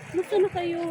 Gusto na kayo.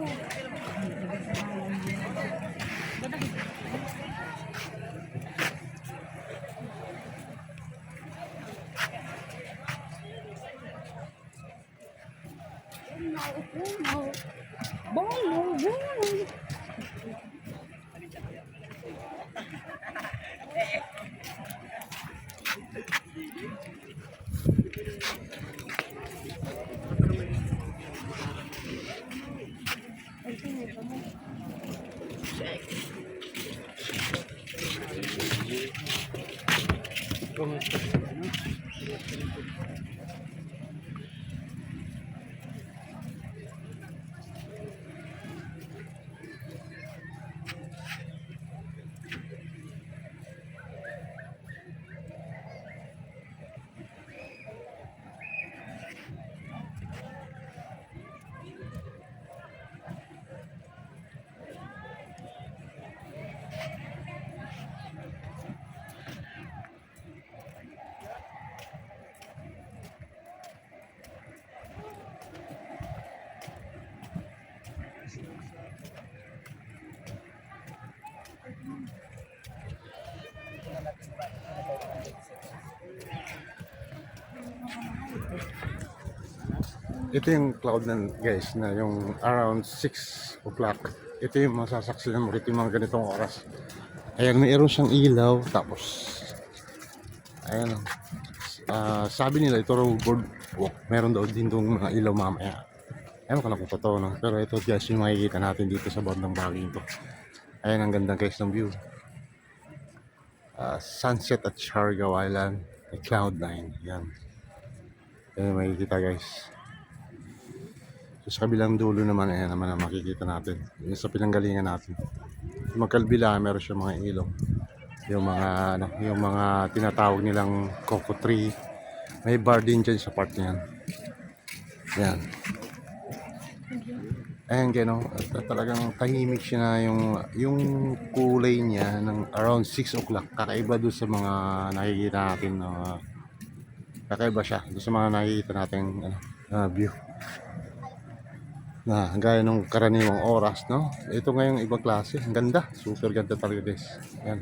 Ito yung cloud na guys, na yung around 6 o'clock. Ito yung masasaksihan mo rito yung mga ganitong oras. Ayan, mayroon siyang ilaw. Tapos ayan, sabi nila ito raw boardwalk. Meron daw din itong mga ilaw mamaya. Ewan ko lang kung totoo, no? Pero ito guys yung makikita natin dito sa bandang bagay ito. Ayan, ang ganda guys ng view. Sunset at Siargao Island, Cloud9. Yan. Ayan makikita guys. So, sa kabilang dulo naman, ayan naman ang makikita natin. Yung sa pinanggalingan natin. Magkalbila, meron siya mga ilong. Yung mga, yung mga tinatawag nilang coco tree. May bar din dyan sa part niyan. Yan. Ayan gano, talagang tahimik siya na yung kulay niya ng around 6 o'clock. Kakaiba doon sa mga nakikita natin. Kakaiba siya doon sa mga nakikita natin view. Na gaya nung karaniwang oras, no? Ito ngayong ibang klase. Ang ganda. Super ganda talaga guys. Yan.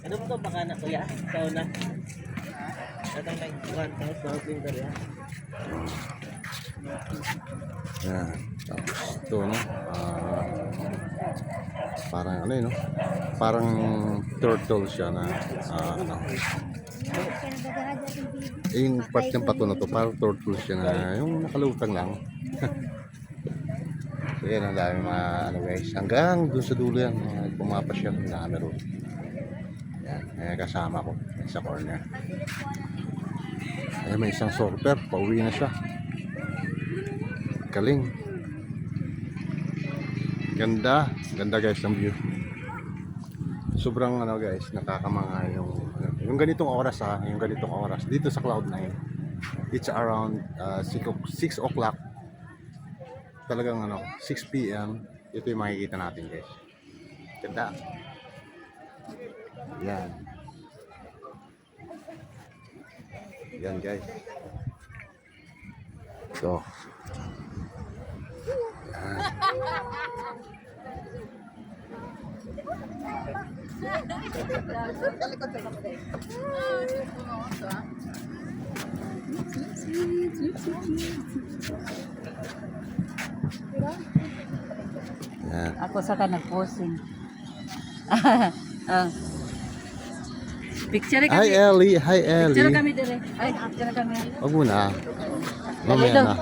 Ano mo to baka na kuya? Ikaw na. Atang like 1,000 dollars ka rin. Yan. Tapos ito, no? Parang ano yun, no? Parang turtle siya na ano. Yung part ng pato na to, parang turtle siya na yung nakalutang lang. So yan, ang dami mga ano guys. Hanggang dun sa dulo yan, pumapasyal na meron. Yan, may kasama ko sa corner. Ay, may isang surfer, pauwi na siya. Galing. Ganda, ganda guys ng view. Sobrang ano guys, nakakamanga yung ganitong oras yung ganitong oras dito sa Cloud9. It's around 6 o'clock. Talagang 6 PM. Ito yung makikita natin guys. Ganda. Yan. Yan guys. So. Yan. Yan. Ako sa ka nag-posing. Picture kami. Hi Ellie, hi Picture Ellie. kami dire. Ay, picture kami. Wag muna. Mamaya na.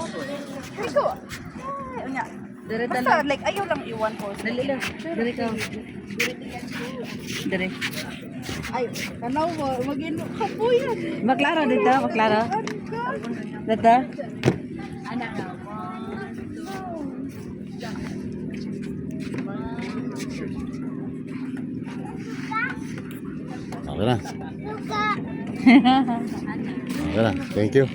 Ito. Unya. Dire Basta tala. like ayaw lang iwan ko. Dali lang. Dire ka. Dire. Ay, kanaw mo magin kapuyan. Maklaro dito, maklaro. Dito. Anak na. Okay na. Okay na. Thank you.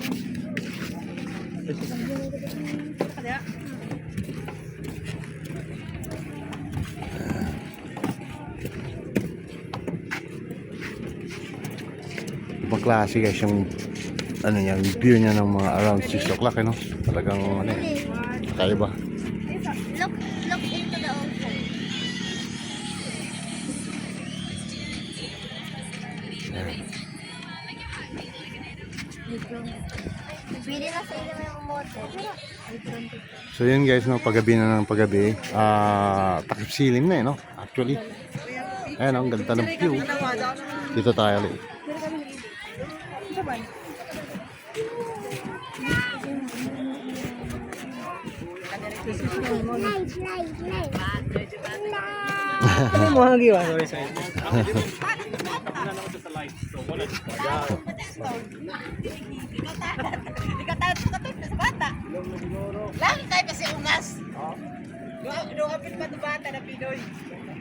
Ibang klase guys yung ano niya, yung view niya ng mga around 6 o'clock, ano? Talagang ano, kakaiba. Look into the ocean. Pili na sa ilo may kumote. So yun guys, no, paggabi na ng paggabi, takip silim na eh, no? Actually. Ayan, ang ganda ng view. Dito tayo ulit.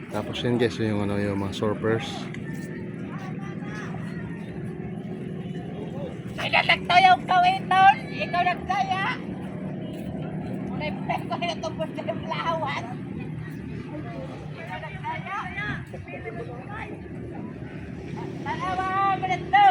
Tapos yun guys, yung ano, yung mga surfers. Ay, nalagto yung kawiton. Ikaw nagsaya. Naiplay ko na itong bunda ng lawan. Ikaw nagsaya. Dalawa, ganito.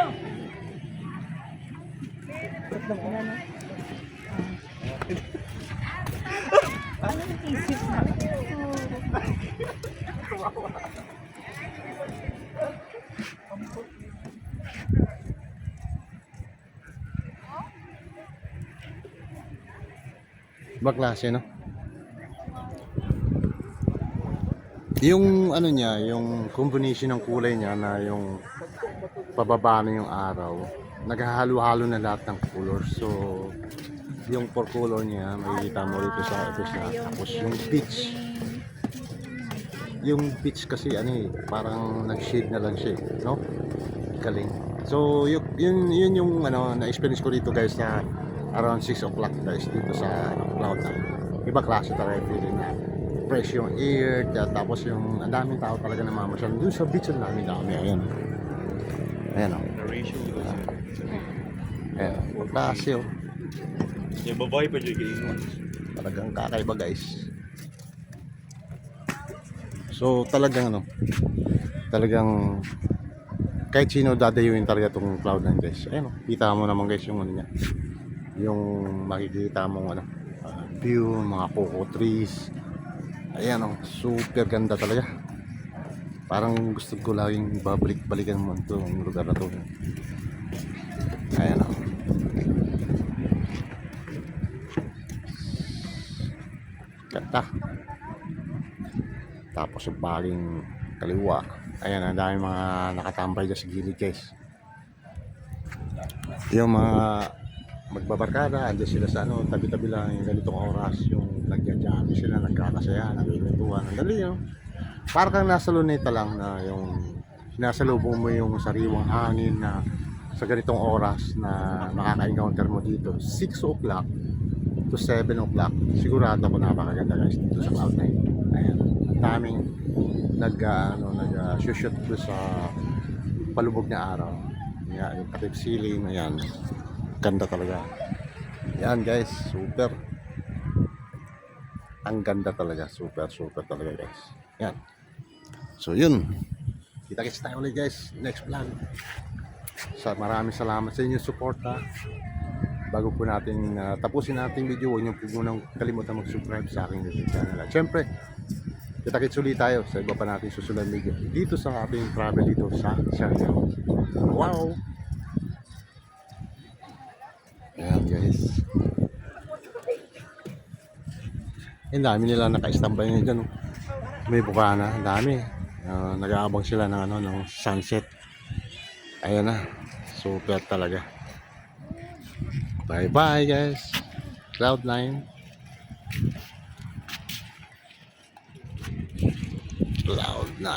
Ibang klase, no? Yung ano niya, yung combination ng kulay niya na yung pababa na yung araw, naghahalo-halo na lahat ng color. So, yung four color niya, makikita mo rito sa ito siya. Tapos yung beach. Yung beach kasi ano eh, parang nag-shade na lang siya, eh, no? Galing. So, yun yung ano, na-experience ko dito guys sa around 6 o'clock guys dito sa Cloud9. Iba klase talaga yung feeling na fresh yung air, tapos yung ang daming tao talaga na mamasyal. Doon sa beach ang dami. Ayan. Ayan o. Ayan. Klase o. Yung babae pa dyan kayo. Talagang kakaiba guys. So talagang ano, talagang kahit sino dadayuin talaga itong Cloud9 guys. Ayan o. Kita mo naman guys yung ano niya. Yung makikita mong ano, view, mga coco trees. Ayan o, super ganda talaga. Parang gusto ko laging babalik-balikan mo itong lugar na to. Ayan o. Ganda. Tapos yung baging kaliwa. Ayan, ang dami mga nakatambay dyan sa gilid guys. Yung mga magbabarkada, andyan sila sa ano, tabi-tabi lang yung ganitong oras, yung nagja-jamming sila, nagkakasaya, nagkikwentuhan. Ang dali, no? Parang kang nasa luneta lang na yung sinasalubong mo yung sariwang hangin na sa ganitong oras na makaka-encounter mo dito. 6 o'clock to 7 o'clock. Sigurado ako napakaganda guys dito sa Cloud9. Ayan. Daming nag-shoot doon sa palubog na araw. Ayan, yung takip ceiling, ayan. Ganda talaga. Yan guys, super. Ang ganda talaga, super talaga guys. Yan. So yun. Kita-kits tayo ulit guys, next vlog. Maraming salamat sa inyong suporta. Bago po natin tapusin natin video, huwag niyo po munang kalimutan mag-subscribe sa aking YouTube channel. At syempre, kita-kits ulit tayo sa iba pa natin susunod video dito sa ating travel dito sa Siargao. Wow! Ayan guys. Ang dami nila naka-standby ngayon dyan. May bukana, ang dami. Nag-aabang sila ng, ano, ng sunset. Ayan na. Super talaga. Bye bye guys. Cloud9. Cloud9.